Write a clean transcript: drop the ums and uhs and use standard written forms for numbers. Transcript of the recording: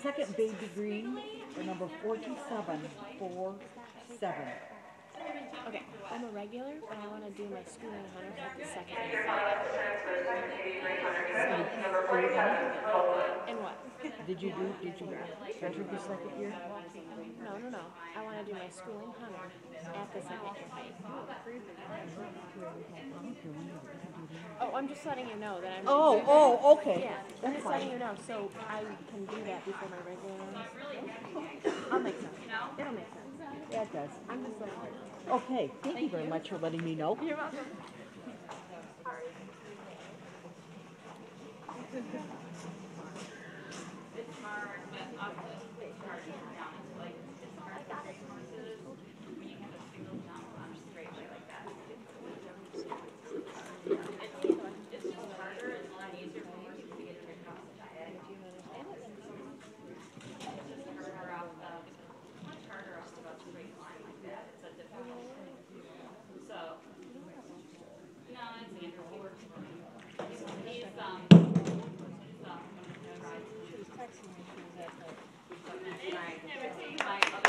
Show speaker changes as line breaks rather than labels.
second baby green for number 4747.
Okay, I'm a regular, but I want to do my schooling hunter at the second. And what?
Did you enter the second year?
No. I want to do my schooling hunter at the second year height. Oh, I'm just letting you know that I'm.
Oh, okay.
Yeah, I'm
That's
just letting
fine.
you know so I can do that before my regular ones. I'll make sense. It'll make sense.
Yeah, it does.
I'm just letting you know.
Okay, thank you very much for letting me know.
You're welcome.
My other